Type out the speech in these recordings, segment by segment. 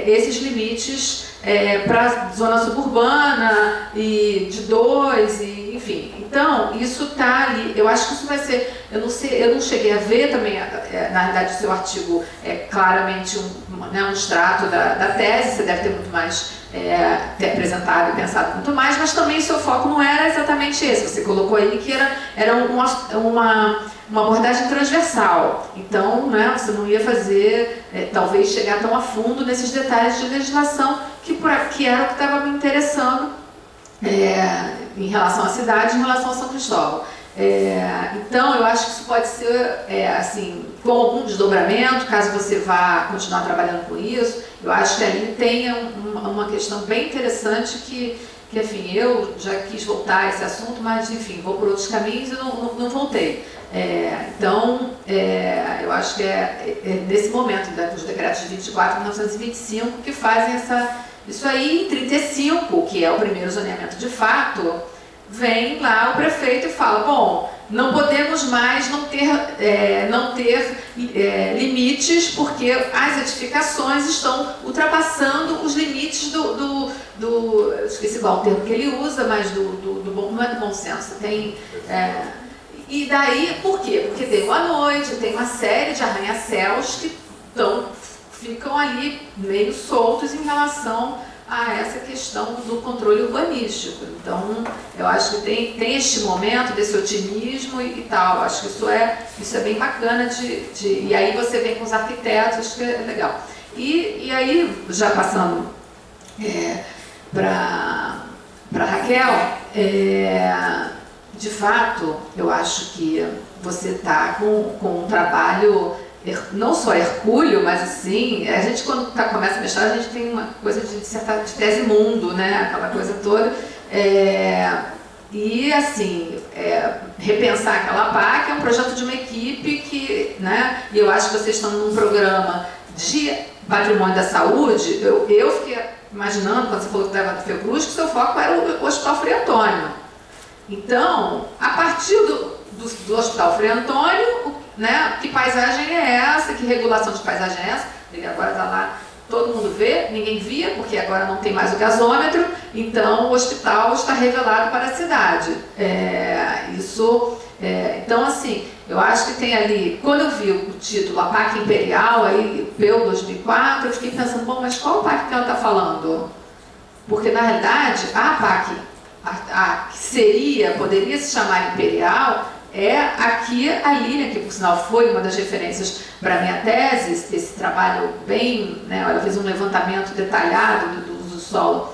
esses limites para zona suburbana e de 2, e, enfim. Então, isso está ali. Eu acho que isso vai ser... Eu não sei, eu não cheguei a ver também, na realidade, o seu artigo é claramente um extrato da tese, você deve ter muito mais ter apresentado e pensado muito mais, mas também o seu foco não era exatamente esse. Você colocou aí que era uma abordagem transversal. Então, né, você não ia fazer, talvez, chegar tão a fundo nesses detalhes de legislação que era o que estava me interessando em relação à cidade, em relação a São Cristóvão. Então, eu acho que isso pode ser, assim, com algum desdobramento, caso você vá continuar trabalhando com isso. Eu acho que ali tem uma questão bem interessante que, enfim, eu já quis voltar a esse assunto, mas, enfim, vou por outros caminhos e não voltei. Então, eu acho que nesse momento dos decretos de 24 e 1925 que fazem isso aí. Em 35, que é o primeiro zoneamento de fato, vem lá o prefeito e fala, bom, não podemos mais não ter limites, porque as edificações estão ultrapassando os limites esqueci qual o termo que ele usa, mas não é do bom senso, e daí, por quê? Porque tem uma noite, tem uma série de arranha-céus que ficam ali meio soltos em relação a essa questão do controle urbanístico. Então, eu acho que tem este momento desse otimismo e tal. Eu acho que isso é bem bacana e aí você vem com os arquitetos, acho que é legal. E aí, já passando para Raquel, de fato, eu acho que você está com um trabalho não só hercúleo, mas assim, a gente quando começa a mestrar, a gente tem uma coisa de tese mundo, né? Aquela coisa toda. E assim, repensar aquela PAC é um projeto de uma equipe que, né? E eu acho que vocês estão num programa de patrimônio da saúde. Eu fiquei imaginando, quando você falou que estava no Fiocruz, que o seu foco era o Hospital Frei Antônio. Então, a partir do Hospital Frei Antônio, né, que paisagem é essa, que regulação de paisagem é essa? Ele agora está lá, todo mundo vê, ninguém via, porque agora não tem mais o gasômetro, então o hospital está revelado para a cidade. Então, assim, eu acho que tem ali, quando eu vi o título, a PAC Imperial, aí, PEU 2004, eu fiquei pensando, bom, mas qual PAC que ela está falando? Porque, na realidade, a PAC, que poderia se chamar Imperial, aqui a linha, que por sinal foi uma das referências para a minha tese, esse trabalho bem, né, ela fez um levantamento detalhado do uso do solo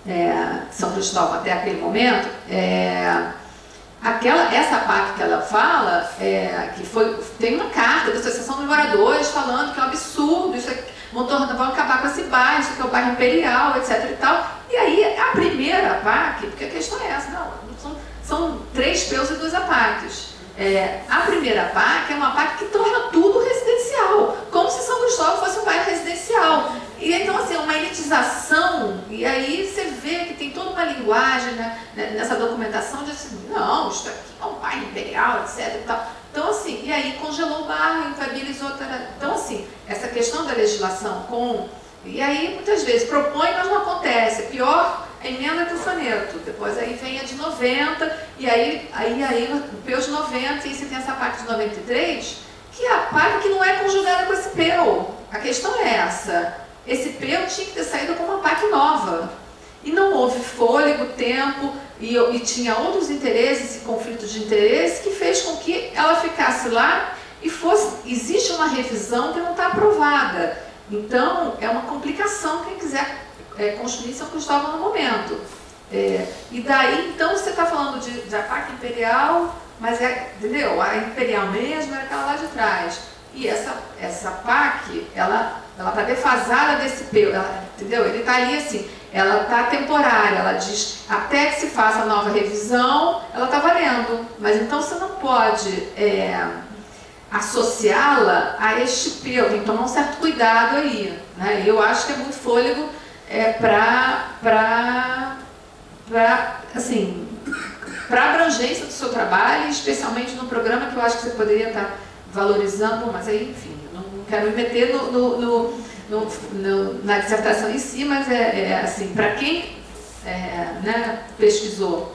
de São Cristóvão até aquele momento. Essa PAC que ela fala, tem uma carta da Associação dos Moradores falando que é um absurdo, isso aqui, vão acabar com esse bairro, isso aqui é o bairro Imperial, etc. e tal. E aí a primeira PAC, porque a questão é essa, são 3 PEUs e 2 APACs. A primeira PAC é uma PAC que torna tudo residencial, como se São Cristóvão fosse um bairro residencial. E então, assim, uma elitização, e aí você vê que tem toda uma linguagem, né, nessa documentação de assim, não, isso aqui é um bairro imperial, etc. E tal. Então, assim, e aí congelou o bairro, inviabilizou. Então, assim, essa questão da legislação e aí, muitas vezes, propõe, mas não acontece. É pior a emenda que o soneto. Depois aí vem a de 90, e aí o PEU de 90, e você tem essa PAC de 93, que é a PAC que não é conjugada com esse PEU. A questão é essa. Esse PEU tinha que ter saído com uma PAC nova. E não houve fôlego, tempo, e tinha outros interesses e conflitos de interesse que fez com que ela ficasse lá e existe uma revisão que não está aprovada. Então, é uma complicação quem quiser construir São Cristóvão no momento. E daí, então, você está falando de a PAC Imperial, mas entendeu? A Imperial mesmo é aquela lá de trás. E essa PAC, ela está defasada desse PEU, entendeu? Ele está ali assim, ela está temporária, ela diz, até que se faça a nova revisão, ela está valendo. Mas então você não pode associá-la a este PEU, tem que tomar um certo cuidado aí, né? Eu acho que é muito fôlego para a abrangência do seu trabalho, especialmente no programa que eu acho que você poderia estar valorizando, mas aí, enfim, não quero me meter na dissertação em si, mas assim, para quem né, pesquisou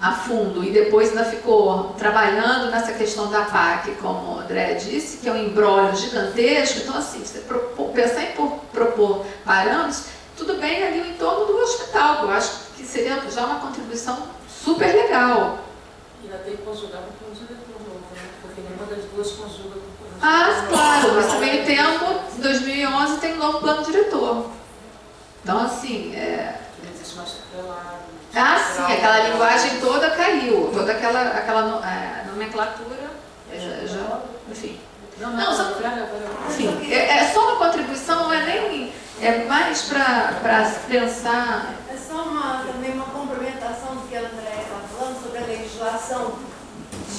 a fundo e depois ainda ficou trabalhando nessa questão da PAC, como o André disse, que é um imbróglio gigantesco. Então, assim, você pensar em propor parâmetros, tudo bem ali no entorno do hospital, que eu acho que seria já uma contribuição super legal. E ainda tem que conjugar com o diretor novo, né? Porque nenhuma das duas conjuga com o claro, mas no meio tempo, em 2011, tem um novo plano diretor. Então, assim, não existe mais tutelado. sim, aquela linguagem toda caiu, toda aquela nomenclatura, enfim. Enfim, é só uma contribuição, não é nem, é mais para pensar. É só também uma complementação do que a Andréia está falando sobre a legislação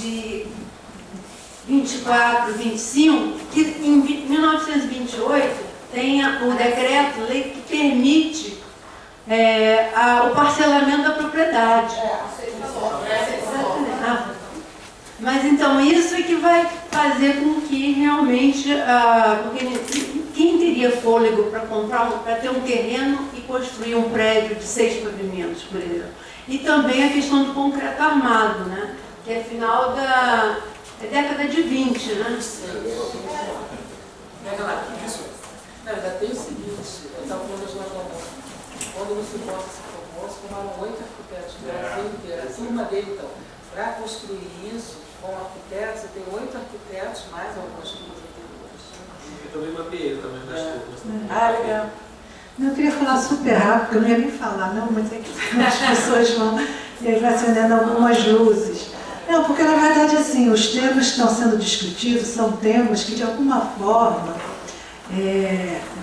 de 24, 25, que em 1928 tem o decreto-lei que permite o parcelamento da propriedade. Mas então isso é que vai fazer com que realmente, porque quem teria fôlego para ter um terreno e construir um prédio de 6 pavimentos, por exemplo? E também a questão do concreto armado, né? Que é final da década de 20, né? Pega lá. Não, ainda tem o seguinte, eu estava falando de quando você bota esse propósito, tomaram 8 arquitetos do Brasil inteiro. A turma dele, então, para construir isso, com arquitetos, você tem 8 arquitetos, mais algumas turmas anteriores. Eu também mapeei também nas turmas. Legal. Eu queria falar super rápido, porque eu não ia nem falar, não, mas é que as pessoas vão acendendo algumas luzes. Não, porque na verdade, assim, os temas que estão sendo discutidos são temas que, de alguma forma,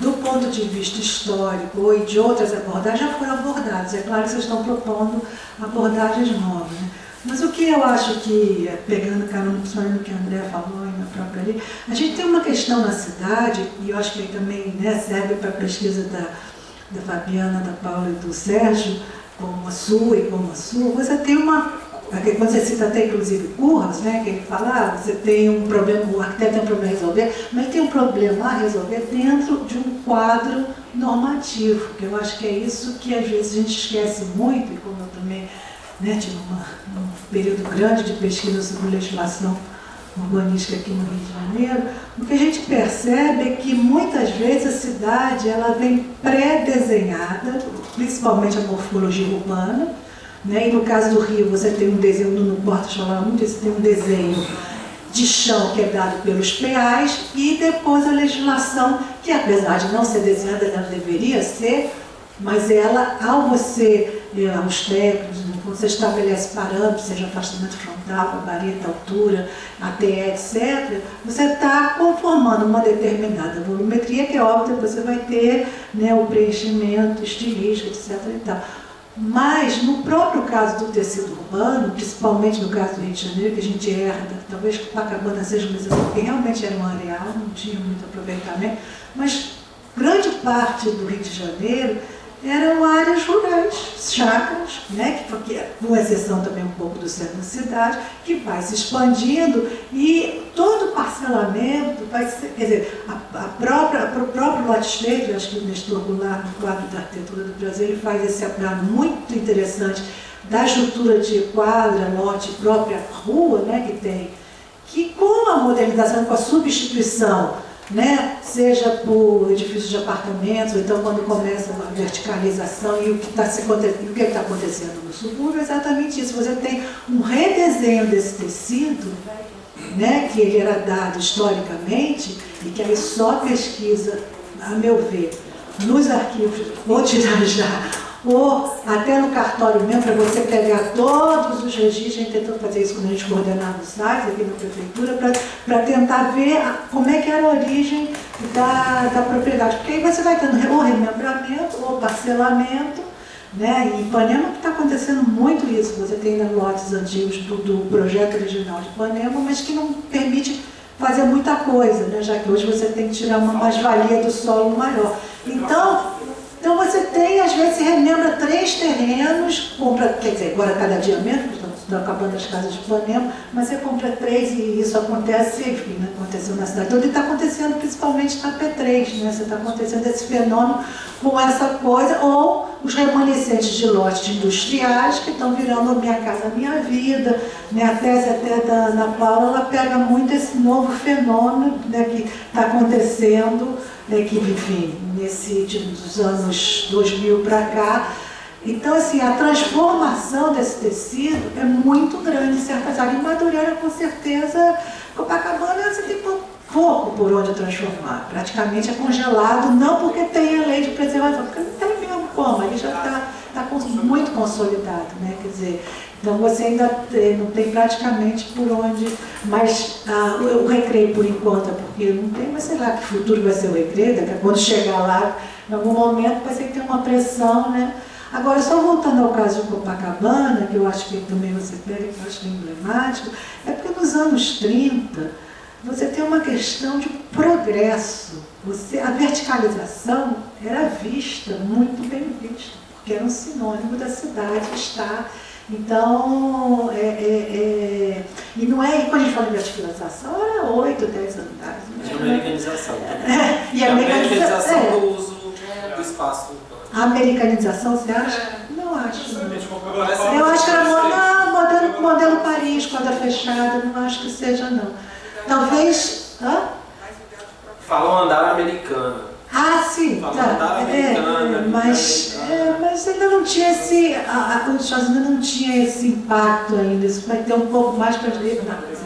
do ponto de vista histórico e de outras abordagens, já foram abordados. É claro que vocês estão propondo abordagens novas, né? Mas o que eu acho que, pegando carona principalmente no que a André falou e na própria ali, a gente tem uma questão na cidade, e eu acho que também, né, serve para a pesquisa da Fabiana, da Paula e do Sérgio, como a sua e como a sua, você tem quando você cita até inclusive Curras, né, que ele fala, você tem um problema, o arquiteto tem um problema a resolver, mas tem um problema a resolver dentro de um quadro normativo, que eu acho que é isso que às vezes a gente esquece muito, e como eu também, né, tive um período grande de pesquisa sobre legislação urbanística aqui no Rio de Janeiro, o que a gente percebe é que muitas vezes a cidade ela vem pré-desenhada, principalmente a morfologia urbana, né? E no caso do Rio você tem um desenho, no Portas falava muito, você tem um desenho de chão que é dado pelos PAs e depois a legislação, que apesar de não ser desenhada, ela deveria ser, mas ela, ao você, aos técnicos, quando você estabelece parâmetros, seja afastamento frontal, gabarito, altura, ATE, etc., você está conformando uma determinada volumetria, que é óbvio que você vai ter, né, o preenchimento estilístico, etc. E tal. Mas, no próprio caso do tecido urbano, principalmente no caso do Rio de Janeiro, que a gente herda, talvez Copacabana seja uma exceção, porque realmente era um areal, não tinha muito aproveitamento, mas grande parte do Rio de Janeiro eram áreas rurais, chácaras, né, que com exceção também um pouco do centro da cidade, que vai se expandindo e todo parcelamento vai ser, quer dizer, o próprio Lattes, acho que o Nestor Goulart, no quadro da arquitetura do Brasil, ele faz esse apanhado muito interessante da estrutura de quadra, lote, própria rua, né, que tem, que com a modernização, com a substituição, né, seja por edifícios de apartamentos, ou então quando começa a verticalização, e o que está acontecendo no subúrbio é exatamente isso. Você tem um redesenho desse tecido, né, que ele era dado historicamente, e que aí só pesquisa, a meu ver, nos arquivos, vou tirar já, ou até no cartório mesmo, para você pegar todos os registros. A gente tentou fazer isso quando a gente coordenava os sites aqui na prefeitura, para tentar ver como é que era a origem da propriedade. Porque aí você vai tendo ou remembramento ou parcelamento, né? E em Ipanema que está acontecendo muito isso. Você tem lotes antigos do projeto original de Ipanema, mas que não permite fazer muita coisa, né? Já que hoje você tem que tirar uma mais-valia do solo maior. Então você tem, às vezes, se remembra 3 terrenos, compra, quer dizer, agora cada dia menos, acabando as casas de Ipanema, mas você compra 3 e isso acontece, enfim, né, aconteceu na cidade toda e está acontecendo principalmente na P3, né? Você está acontecendo esse fenômeno com essa coisa, ou os remanescentes de lotes industriais que estão virando Minha Casa Minha Vida, né? A tese até da Ana Paula, ela pega muito esse novo fenômeno, né, que está acontecendo, né, que, enfim, dos anos 2000 para cá. Então, assim, a transformação desse tecido é muito grande em certas áreas. Em Madureira, com certeza, Copacabana, você tem pouco por onde transformar. Praticamente é congelado, não porque tem a lei de preservação, porque não tem mesmo como, ali já está muito consolidado, né? Quer dizer, então você ainda não tem praticamente por onde, mas o Recreio, por enquanto, porque não tem, mas sei lá que futuro vai ser o Recreio, quando chegar lá, em algum momento, vai ter que ter uma pressão, né? Agora, só voltando ao caso de Copacabana, que eu acho que também você pega, que eu acho emblemático, é porque nos anos 30, você tem uma questão de progresso. A verticalização era vista, muito bem vista, porque era um sinônimo da cidade estar. Então, e não é, quando a gente fala de verticalização, era 8, 10 andares. É americanização. E a americanização do uso do espaço. A americanização, você acha? Não acho. Eu acho que era modelo Paris, quadra fechada, não acho que seja, não. Talvez. Hã? Falam andar americano. Ah, sim, Falam tá. andar americano. Mas ainda não tinha esse. A Constituição ainda não tinha esse impacto ainda. Isso vai ter um pouco mais para ler,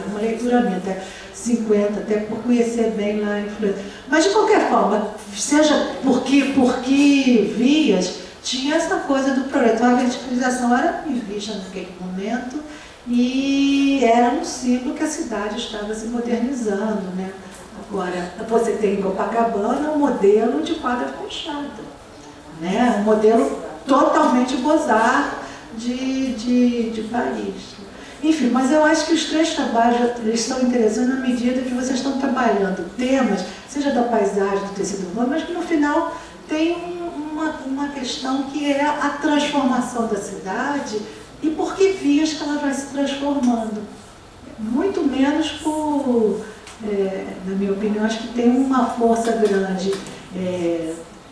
uma leitura minha, até 50, até por conhecer bem lá a influência. Mas, de qualquer forma, seja por que vias, tinha essa coisa do progresso. A verticalização era bem vista naquele momento e era um símbolo que a cidade estava se modernizando, né? Agora, você tem em Copacabana um modelo de quadra fechada, né? Um modelo totalmente Beaux-Arts de Paris. Enfim, mas eu acho que os 3 trabalhos eles são interessantes na medida que vocês estão trabalhando temas, seja da paisagem, do tecido urbano, mas que no final tem uma questão que é a transformação da cidade e por que vias que ela vai se transformando. Muito menos por, na minha opinião, acho que tem uma força grande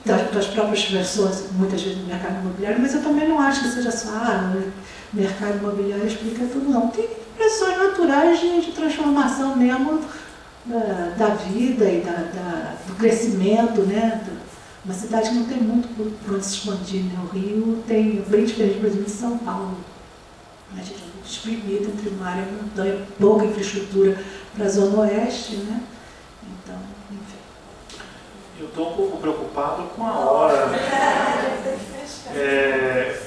das próprias pessoas, muitas vezes no mercado imobiliário, mas eu também não acho que seja só o mercado imobiliário explica tudo, não. Tem pressões naturais de transformação mesmo da vida e do crescimento, né? Uma cidade que não tem muito por onde se expandir, né? O Rio tem, bem diferente, por exemplo, de São Paulo. A gente é muito exprimido entre mar e montanha, pouca infraestrutura para a Zona Oeste, né? Então, enfim. Eu estou um pouco preocupado com a hora.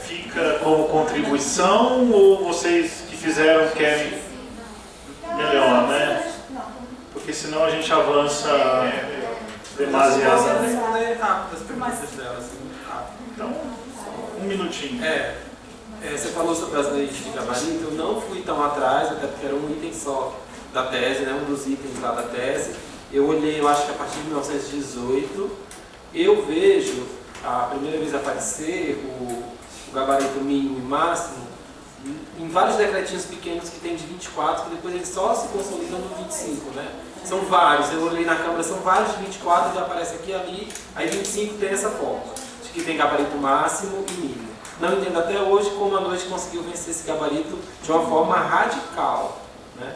Fica como contribuição ou vocês que fizeram querem melhor, né? Porque senão a gente avança demasiado. Responder rápido as perguntas dela, assim, muito rápido. Então, um minutinho. Você falou sobre as leis de gabarito, eu não fui tão atrás, até porque era um item só da tese, né? Um dos itens lá da tese. Eu olhei, eu acho que a partir de 1918, eu vejo a primeira vez aparecer o gabarito mínimo e máximo em vários decretinhos pequenos que tem de 24, que depois eles só se consolidam no 25, né? São vários, eu olhei na Câmara, são vários de 24, já aparece aqui e ali, aí 25 tem essa forma, de que tem gabarito máximo e mínimo. Não entendo até hoje como a noite conseguiu vencer esse gabarito de uma forma radical, né?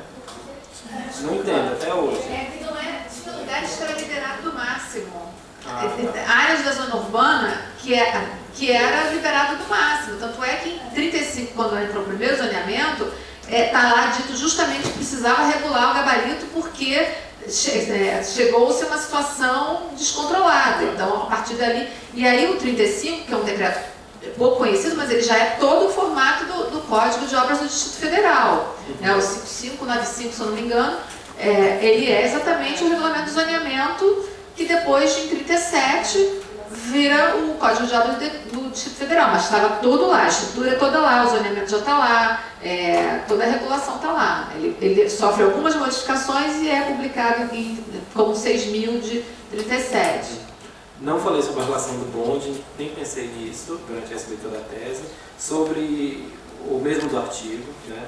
Não entendo até hoje. Que não é, tinha lugares que era liberado do máximo. Áreas da zona urbana que era liberado do máximo. Tanto é que em 35, quando entrou o primeiro zoneamento, está lá dito justamente que precisava regular o gabarito porque chegou-se a uma situação descontrolada. Então, a partir dali... E aí o 35, que é um decreto pouco conhecido, mas ele já é todo o formato do Código de Obras do Distrito Federal. O 5595, se eu não me engano, ele é exatamente o regulamento do zoneamento que depois, em 37, vira o Código de Obras do Distrito Federal, mas estava todo lá, a estrutura é toda lá, o zoneamento já está lá, toda a regulação está lá. Ele sofre algumas modificações e é publicado como 6.000 de 37. Não falei sobre a relação do bonde, nem pensei nisso durante essa leitura da tese. Sobre o mesmo do artigo, né?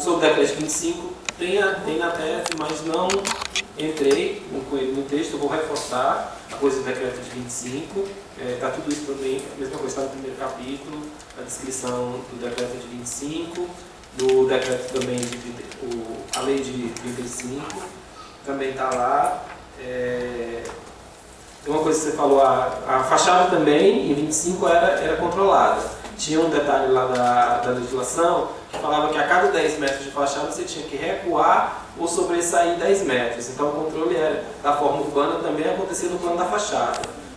Sobre o decreto de 25 tem na tese, mas não entrei no texto, eu vou reforçar a coisa do decreto de 25, está tudo isso também, a mesma coisa está no primeiro capítulo, a descrição do decreto de 25, do decreto também a lei de 35, também está lá. Tem uma coisa que você falou, a fachada também, em 25, era controlada. Tinha um detalhe lá da legislação que falava que a cada 10 metros de fachada você tinha que recuar ou sobressair 10 metros. Então o controle da forma urbana também acontecia no plano da fachada.